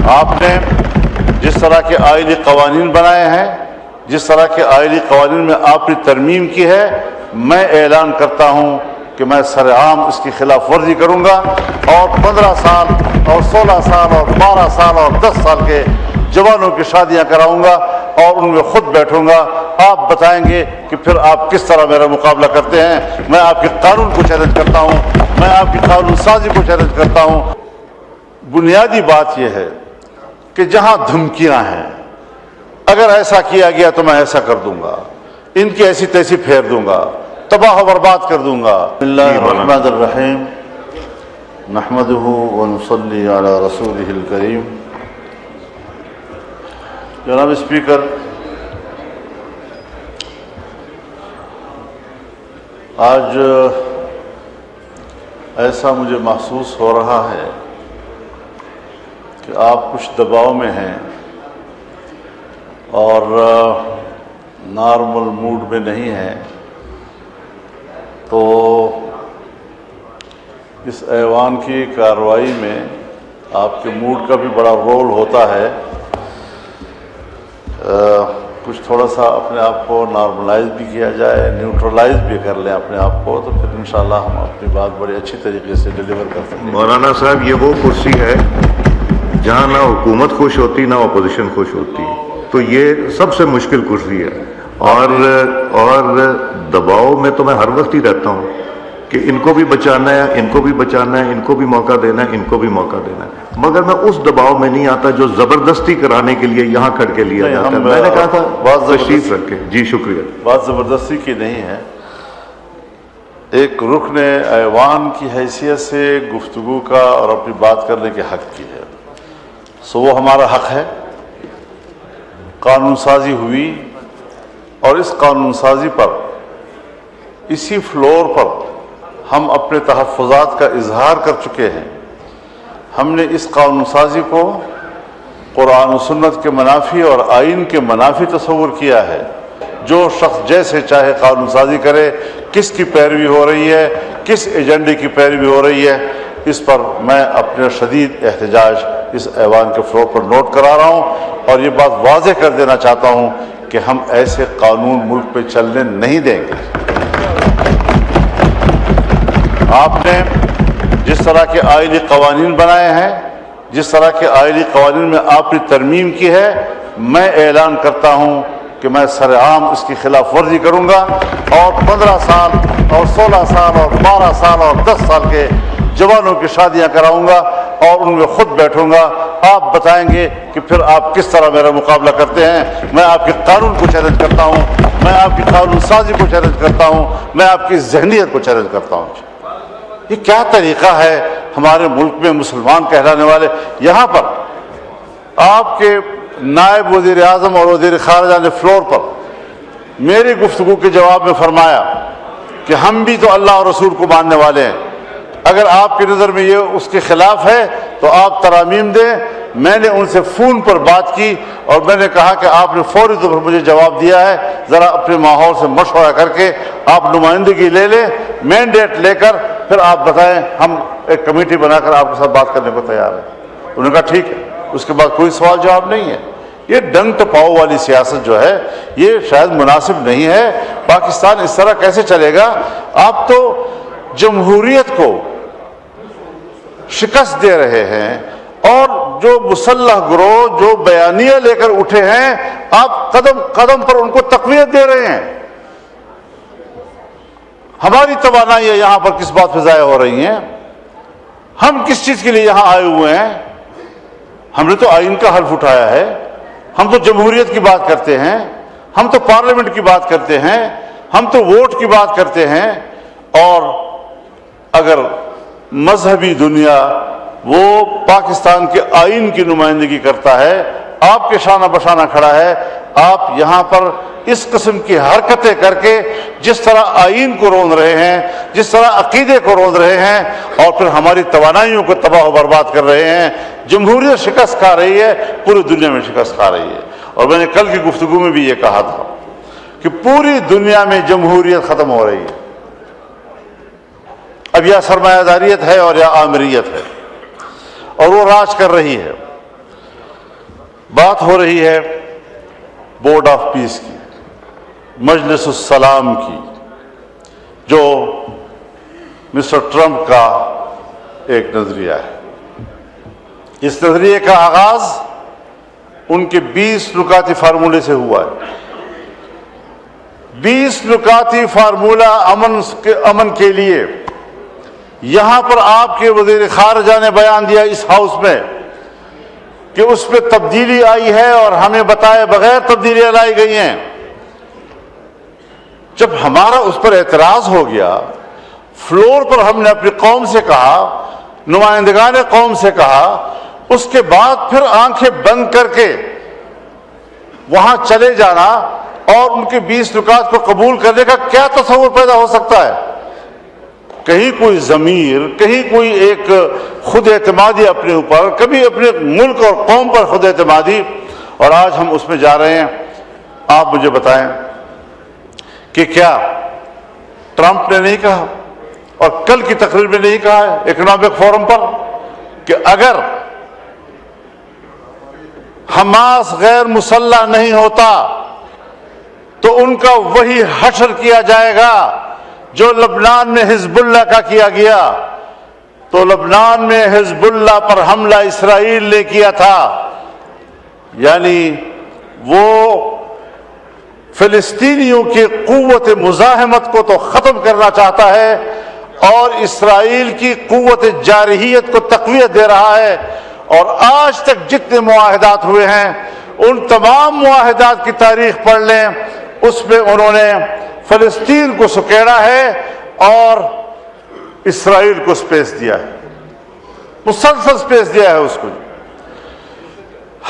آپ نے جس طرح کے آئلی قوانین بنائے ہیں، جس طرح کے آئلی قوانین میں آپ نے ترمیم کی ہے، میں اعلان کرتا ہوں کہ میں سرعام اس کی خلاف ورزی کروں گا اور 15 سال اور 16 سال اور 12 سال اور 10 سال کے جوانوں کی شادیاں کراؤں گا اور ان میں خود بیٹھوں گا۔ آپ بتائیں گے کہ پھر آپ کس طرح میرا مقابلہ کرتے ہیں۔ میں آپ کے قانون کو چیلنج کرتا ہوں، میں آپ کی قانون سازی کو چیلنج کرتا ہوں۔ بنیادی بات یہ ہے کہ جہاں دھمکیاں ہیں، اگر ایسا کیا گیا تو میں ایسا کر دوں گا، ان کی ایسی تیسی پھیر دوں گا، تباہ و برباد کر دوں گا۔ بسم اللہ الرحمن الرحیم، نحمدہ ونصلی علی رسولہ الکریم۔ جناب اسپیکر، آج ایسا مجھے محسوس ہو رہا ہے کہ آپ کچھ دباؤ میں ہیں اور نارمل موڈ میں نہیں ہیں، تو اس ایوان کی کارروائی میں آپ کے موڈ کا بھی بڑا رول ہوتا ہے۔ کچھ تھوڑا سا اپنے آپ کو نارملائز بھی کیا جائے، نیوٹرلائز بھی کر لیں اپنے آپ کو، تو پھر انشاءاللہ ہم اپنی بات بڑی اچھی طریقے سے ڈیلیور کر سکیں گے۔ مولانا صاحب، یہ وہ کرسی ہے جہاں نہ حکومت خوش ہوتی نہ اپوزیشن خوش ہوتی، تو یہ سب سے مشکل کرسی ہے، اور دباؤ میں تو میں ہر وقت ہی رہتا ہوں کہ ان کو بھی بچانا ہے، ان کو بھی بچانا ہے، ان کو بھی موقع دینا ہے، ان کو بھی موقع دینا ہے، مگر میں اس دباؤ میں نہیں آتا جو زبردستی کرانے کے لیے یہاں کھڑ کے لیا جاتا ہے۔ میں نے کہا تھا تشریف رکھے۔ جی شکریہ۔ بات زبردستی کی نہیں ہے، ایک رکن ایوان کی حیثیت سے گفتگو کا اور اپنی بات کرنے کے حق کی ہے، سو وہ ہمارا حق ہے۔ قانون سازی ہوئی اور اس قانون سازی پر، اسی فلور پر ہم اپنے تحفظات کا اظہار کر چکے ہیں۔ ہم نے اس قانون سازی کو قرآن و سنت کے منافی اور آئین کے منافی تصور کیا ہے۔ جو شخص جیسے چاہے قانون سازی کرے، کس کی پیروی ہو رہی ہے، کس ایجنڈے کی پیروی ہو رہی ہے، اس پر میں اپنے شدید احتجاج اس ایوان کے فلور پر نوٹ کرا رہا ہوں، اور یہ بات واضح کر دینا چاہتا ہوں کہ ہم ایسے قانون ملک پہ چلنے نہیں دیں گے۔ آپ نے جس طرح کے آئلی قوانین بنائے ہیں، جس طرح کے آئلی قوانین میں آپ نے ترمیم کی ہے، میں اعلان کرتا ہوں کہ میں سرعام اس کی خلاف ورزی کروں گا اور 15 سال اور 16 سال اور 12 سال اور 10 سال کے جوانوں کی شادیاں کراؤں گا اور ان میں خود بیٹھوں گا۔ آپ بتائیں گے کہ پھر آپ کس طرح میرا مقابلہ کرتے ہیں۔ میں آپ کے قانون کو چیلنج کرتا ہوں، میں آپ کی قانون سازی کو چیلنج کرتا ہوں، میں آپ کی ذہنیت کو چیلنج کرتا ہوں۔ یہ کیا طریقہ ہے ہمارے ملک میں مسلمان کہلانے والے؟ یہاں پر آپ کے نائب وزیر اعظم اور وزیر خارجہ نے فلور پر میری گفتگو کے جواب میں فرمایا کہ ہم بھی تو اللہ اور رسول کو ماننے والے ہیں، اگر آپ کی نظر میں یہ اس کے خلاف ہے تو آپ ترامیم دیں۔ میں نے ان سے فون پر بات کی اور میں نے کہا کہ آپ نے فوری طور پر مجھے جواب دیا ہے، ذرا اپنے ماحول سے مشورہ کر کے آپ نمائندگی لے لیں، مینڈیٹ لے کر پھر آپ بتائیں، ہم ایک کمیٹی بنا کر آپ کے ساتھ بات کرنے کو تیار ہیں۔ انہوں نے کہا ٹھیک ہے۔ اس کے بعد کوئی سوال جواب نہیں ہے۔ یہ ڈنگ ٹپاؤ والی سیاست جو ہے یہ شاید مناسب نہیں ہے۔ پاکستان اس طرح کیسے چلے گا؟ آپ تو جمہوریت کو شکست دے رہے ہیں، اور جو مسلح گروہ جو بیانیہ لے کر اٹھے ہیں، آپ قدم قدم پر ان کو تقویت دے رہے ہیں۔ ہماری توانائیاں یہاں پر کس بات پہ ضائع ہو رہی ہیں؟ ہم کس چیز کے لیے یہاں آئے ہوئے ہیں؟ ہم نے تو آئین کا حلف اٹھایا ہے، ہم تو جمہوریت کی بات کرتے ہیں، ہم تو پارلیمنٹ کی بات کرتے ہیں، ہم تو ووٹ کی بات کرتے ہیں۔ اور اگر مذہبی دنیا وہ پاکستان کے آئین کی نمائندگی کرتا ہے، آپ کے شانہ بشانہ کھڑا ہے، آپ یہاں پر اس قسم کی حرکتیں کر کے جس طرح آئین کو روند رہے ہیں، جس طرح عقیدے کو روند رہے ہیں، اور پھر ہماری توانائیوں کو تباہ و برباد کر رہے ہیں۔ جمہوریت شکست کھا رہی ہے، پوری دنیا میں شکست کھا رہی ہے۔ اور میں نے کل کی گفتگو میں بھی یہ کہا تھا کہ پوری دنیا میں جمہوریت ختم ہو رہی ہے۔ اب یا سرمایہ داریت ہے اور یا آمریت ہے، اور وہ راج کر رہی ہے۔ بات ہو رہی ہے بورڈ آف پیس کی، مجلس السلام کی، جو مسٹر ٹرمپ کا ایک نظریہ ہے۔ اس نظریے کا آغاز ان کے 20 نکاتی فارمولے سے ہوا ہے۔ 20 نکاتی فارمولہ امن کے لیے یہاں پر آپ کے وزیر خارجہ نے بیان دیا اس ہاؤس میں کہ اس پہ تبدیلی آئی ہے اور ہمیں بتائے بغیر تبدیلیاں لائی گئی ہیں۔ جب ہمارا اس پر اعتراض ہو گیا، فلور پر ہم نے اپنی قوم سے کہا، نمائندگان قوم سے کہا، اس کے بعد پھر آنکھیں بند کر کے وہاں چلے جانا اور ان کے 20 نکات کو قبول کرنے کا کیا تصور پیدا ہو سکتا ہے؟ کہیں کوئی ضمیر، کہیں کوئی ایک خود اعتمادی اپنے اوپر، کبھی اپنے ملک اور قوم پر خود اعتمادی، اور آج ہم اس میں جا رہے ہیں۔ آپ مجھے بتائیں کہ کیا ٹرمپ نے نہیں کہا اور کل کی تقریر میں نہیں کہا ہے اکنامک فورم پر کہ اگر حماس غیر مسلح نہیں ہوتا تو ان کا وہی حشر کیا جائے گا جو لبنان میں حزب اللہ کا کیا گیا؟ تو لبنان میں حزب اللہ پر حملہ اسرائیل نے کیا تھا، یعنی وہ فلسطینیوں کی قوت مزاحمت کو تو ختم کرنا چاہتا ہے اور اسرائیل کی قوت جارحیت کو تقویت دے رہا ہے۔ اور آج تک جتنے معاہدات ہوئے ہیں ان تمام معاہدات کی تاریخ پڑھ لیں، اس میں انہوں نے فلسطین کو سکیڑا ہے اور اسرائیل کو سپیس دیا ہے، مسلسل سپیس دیا ہے اس کو۔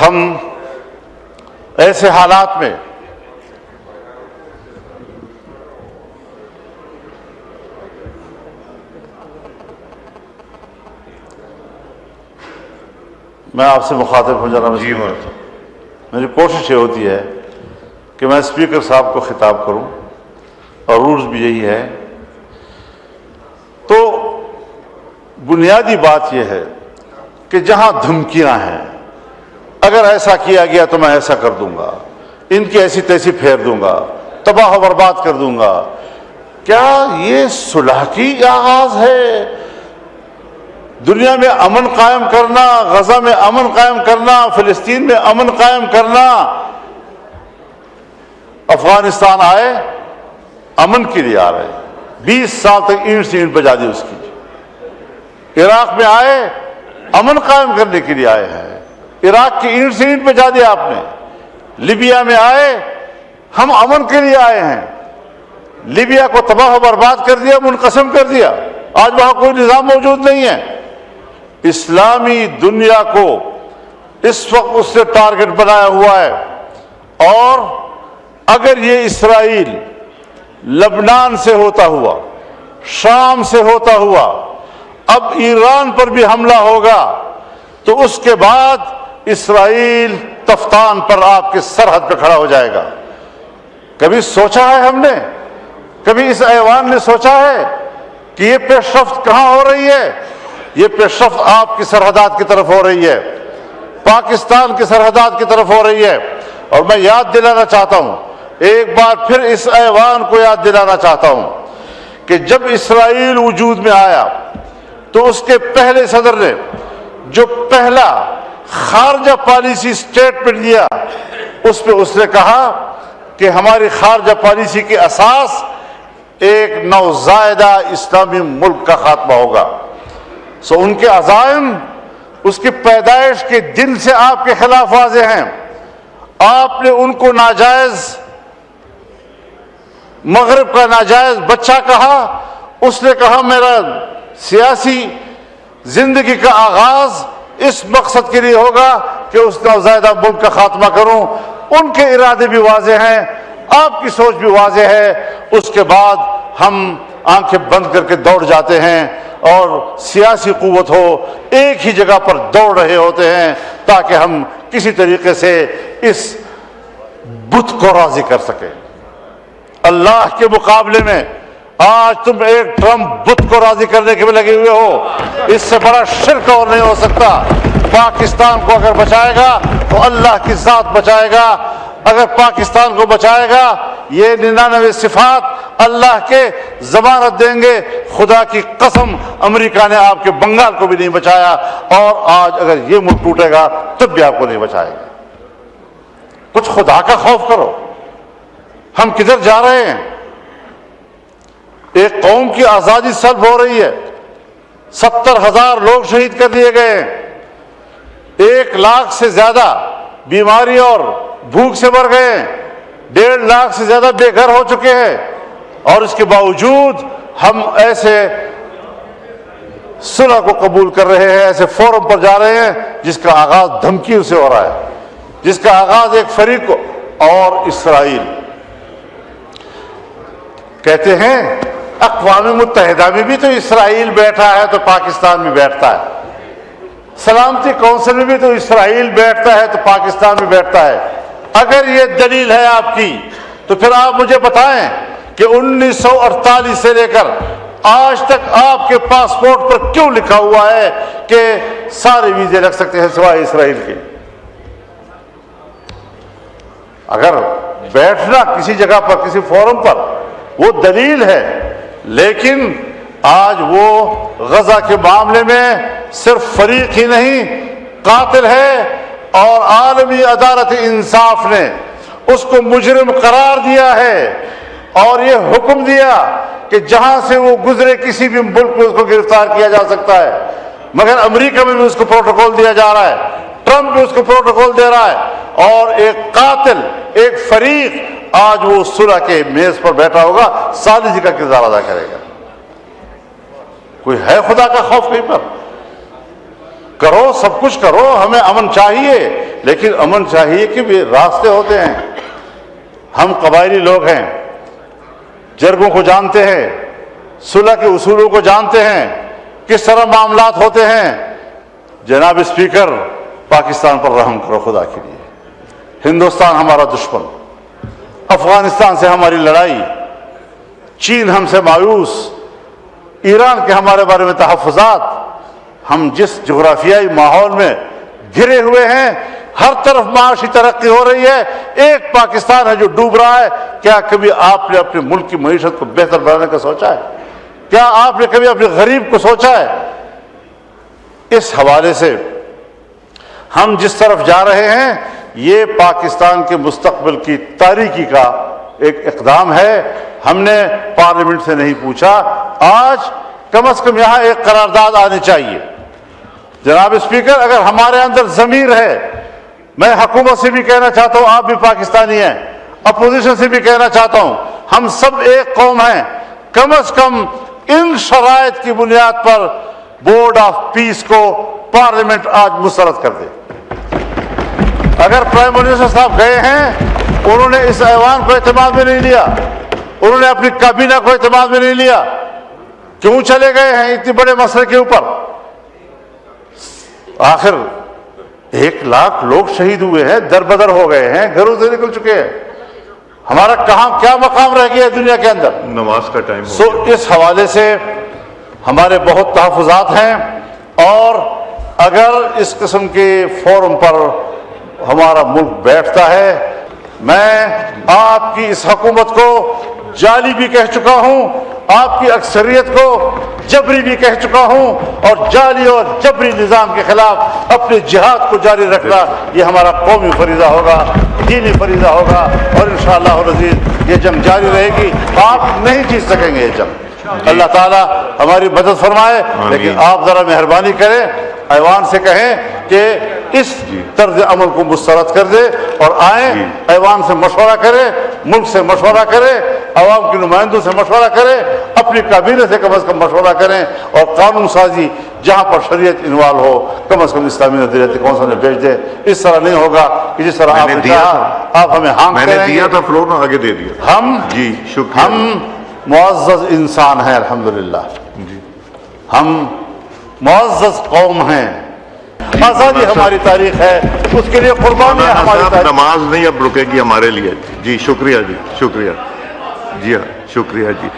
ہم ایسے حالات میں میں آپ سے مخاطب ہو جانا میری کوشش یہ ہوتی ہے کہ میں اسپیکر صاحب کو خطاب کروں اور رولز بھی یہی ہے۔ تو بنیادی بات یہ ہے کہ جہاں دھمکیاں ہیں، اگر ایسا کیا گیا تو میں ایسا کر دوں گا، ان کی ایسی تیسی پھیر دوں گا، تباہ و برباد کر دوں گا، کیا یہ صلح کی آغاز ہے؟ دنیا میں امن قائم کرنا، غزہ میں امن قائم کرنا، فلسطین میں امن قائم کرنا۔ افغانستان آئے امن کے لیے آ رہے، 20 سال تک اینٹ سے اینٹ بجا دی اس کی۔ عراق میں آئے امن قائم کرنے کے لیے آئے ہیں، عراق کی اینٹ سے اینٹ بجا دیا آپ نے۔ لیبیا میں آئے ہم امن کے لیے آئے ہیں، لیبیا کو تباہ و برباد کر دیا، منقسم کر دیا، آج وہاں کوئی نظام موجود نہیں ہے۔ اسلامی دنیا کو اس وقت اس نے ٹارگٹ بنایا ہوا ہے، اور اگر یہ اسرائیل لبنان سے ہوتا ہوا، شام سے ہوتا ہوا، اب ایران پر بھی حملہ ہوگا تو اس کے بعد اسرائیل تفتان پر آپ کے سرحد پہ کھڑا ہو جائے گا۔ کبھی سوچا ہے ہم نے، کبھی اس ایوان نے سوچا ہے کہ یہ پیش رفت کہاں ہو رہی ہے؟ یہ پیش رفت آپ کی سرحدات کی طرف ہو رہی ہے، پاکستان کی سرحدات کی طرف ہو رہی ہے۔ اور میں یاد دلانا چاہتا ہوں، ایک بار پھر اس ایوان کو یاد دلانا چاہتا ہوں کہ جب اسرائیل وجود میں آیا تو اس کے پہلے صدر نے جو پہلا خارجہ پالیسی سٹیٹمنٹ دیا، اس پہ اس نے کہا کہ ہماری خارجہ پالیسی کی اساس ایک نوزائیدہ اسلامی ملک کا خاتمہ ہوگا۔ ان کے عزائم اس کی پیدائش کے دن سے آپ کے خلاف واضح ہیں۔ آپ نے ان کو ناجائز، مغرب کا ناجائز بچہ کہا، اس نے کہا میرا سیاسی زندگی کا آغاز اس مقصد کے لیے ہوگا کہ اس نوزائیدہ ملک کا خاتمہ کروں۔ ان کے ارادے بھی واضح ہیں، آپ کی سوچ بھی واضح ہے، اس کے بعد ہم آنکھیں بند کر کے دوڑ جاتے ہیں اور سیاسی قوت ہو ایک ہی جگہ پر دوڑ رہے ہوتے ہیں تاکہ ہم کسی طریقے سے اس بت کو راضی کر سکیں۔ اللہ کے مقابلے میں آج تم ایک ٹرمپ بت کو راضی کرنے کے میں لگے ہوئے ہو، اس سے بڑا شرک اور نہیں ہو سکتا۔ پاکستان کو اگر بچائے گا تو اللہ کی ذات بچائے گا. اگر پاکستان کو بچائے گا یہ 99 صفات اللہ کے ضمانت دیں گے. خدا کی قسم امریکہ نے آپ کے بنگال کو بھی نہیں بچایا, اور آج اگر یہ ملک ٹوٹے گا تب بھی آپ کو نہیں بچائے گا. کچھ خدا کا خوف کرو. ہم کدھر جا رہے ہیں؟ ایک قوم کی آزادی سلب ہو رہی ہے. 70,000 لوگ شہید کر دیے گئے ہیں. 1 لاکھ سے زیادہ بیماری اور بھوک سے مر گئے ہیں. 1.5 لاکھ سے زیادہ بے گھر ہو چکے ہیں. اور اس کے باوجود ہم ایسے صلح کو قبول کر رہے ہیں, ایسے فورم پر جا رہے ہیں جس کا آغاز دھمکیوں سے ہو رہا ہے, جس کا آغاز ایک فریق کو. اور اسرائیل کہتے ہیں اقوام متحدہ میں بھی تو اسرائیل بیٹھا ہے تو پاکستان بھی بیٹھتا ہے, سلامتی کونسل میں بھی تو اسرائیل بیٹھتا ہے تو پاکستان بھی بیٹھتا ہے. اگر یہ دلیل ہے آپ کی تو پھر آپ مجھے بتائیں کہ 1948 سے لے کر آج تک آپ کے پاسپورٹ پر کیوں لکھا ہوا ہے کہ سارے ویزے لگ سکتے ہیں سوائے اسرائیل کے؟ اگر بیٹھنا کسی جگہ پر کسی فورم پر وہ دلیل ہے, لیکن آج وہ غزہ کے معاملے میں صرف فریق ہی نہیں قاتل ہے, اور عالمی عدالت انصاف نے اس کو مجرم قرار دیا ہے اور یہ حکم دیا کہ جہاں سے وہ گزرے کسی بھی ملک میں اس کو گرفتار کیا جا سکتا ہے. مگر امریکہ میں بھی اس کو پروٹوکول دیا جا رہا ہے, ٹرمپ بھی اس کو پروٹوکول دے رہا ہے, اور ایک قاتل ایک فریق آج وہ صلح کے میز پر بیٹھا ہوگا, ثالثی کا کردار ادا کرے گا. کوئی ہے خدا کا خوف کہیں پر؟ کرو, سب کچھ کرو, ہمیں امن چاہیے, لیکن امن چاہیے کہ بھی راستے ہوتے ہیں. ہم قبائلی لوگ ہیں, جرگوں کو جانتے ہیں, صلح کے اصولوں کو جانتے ہیں, کس طرح معاملات ہوتے ہیں. جناب اسپیکر, پاکستان پر رحم کرو خدا کے لیے. ہندوستان ہمارا دشمن, افغانستان سے ہماری لڑائی, چین ہم سے مایوس, ایران کے ہمارے بارے میں تحفظات. ہم جس جغرافیائی ماحول میں گھرے ہوئے ہیں, ہر طرف معاشی ترقی ہو رہی ہے, ایک پاکستان ہے جو ڈوب رہا ہے. کیا کبھی آپ نے اپنے ملک کی معیشت کو بہتر بنانے کا سوچا ہے؟ کیا آپ نے کبھی اپنے غریب کو سوچا ہے؟ اس حوالے سے ہم جس طرف جا رہے ہیں یہ پاکستان کے مستقبل کی تاریکی کا ایک اقدام ہے. ہم نے پارلیمنٹ سے نہیں پوچھا, آج کم از کم یہاں ایک قرارداد آنی چاہیے. جناب اسپیکر, اگر ہمارے اندر ضمیر ہے, میں حکومت سے بھی کہنا چاہتا ہوں, آپ بھی پاکستانی ہیں, اپوزیشن سے بھی کہنا چاہتا ہوں, ہم سب ایک قوم ہیں, کم از کم ان شرائط کی بنیاد پر بورڈ آف پیس کو پارلیمنٹ آج مسترد کر دے. اگر پرائم منسٹر صاحب گئے ہیں, انہوں نے اس ایوان کو اعتماد میں نہیں لیا, انہوں نے اپنی کابینہ کو اعتماد میں نہیں لیا, کیوں چلے گئے ہیں اتنے بڑے مسئلے کے اوپر؟ آخر 1 لاکھ لوگ شہید ہوئے ہیں, در بدر ہو گئے ہیں, گھروں سے نکل چکے ہیں. ہمارا کہاں کیا مقام رہ گیا ہے دنیا کے اندر؟ نماز کا ٹائم. اس حوالے سے ہمارے بہت تحفظات ہیں, اور اگر اس قسم کے فورم پر ہمارا ملک بیٹھتا ہے, میں آپ کی اس حکومت کو جعلی بھی کہہ چکا ہوں, آپ کی اکثریت کو جبری بھی کہہ چکا ہوں, اور جعلی اور جبری نظام کے خلاف اپنے جہاد کو جاری رکھنا یہ ہمارا قومی فریضہ ہوگا, دینی فریضہ ہوگا, اور انشاءاللہ العزیز یہ جنگ جاری رہے گی. آپ نہیں جیت سکیں گے یہ جنگ. اللہ تعالیٰ ہماری مدد فرمائے, لیکن آپ ذرا مہربانی کریں, ایوان سے کہیں کہ اس طرز عمل کو مسترد کر دے, اور آئیں ایوان سے مشورہ کریں, ملک سے مشورہ کریں, عوام کے نمائندوں سے مشورہ کریں, اپنی کابینہ سے کم از کم مشورہ کریں, اور قانون سازی جہاں پر شریعت انوالو ہو کم از کم اسلامی نظریاتی کونسل میں بھیج دیں. اس طرح نہیں ہوگا کہ جس طرح آپ نے کہا آپ ہمیں ہانگ کریں گے. میں نے دیا تھا فلور میں, آگے دے دیا. ہم جی شکریہ. ہم معزز انسان ہیں الحمدللہ, ہم معزز قوم ہیں, آزادی ہماری تاریخ ہے, اس کے لیے قربانیاں ہماری تاریخ. نماز نہیں اب رکے گی ہمارے لیے. جی شکریہ, جی شکریہ, جی ہاں شکریہ جی.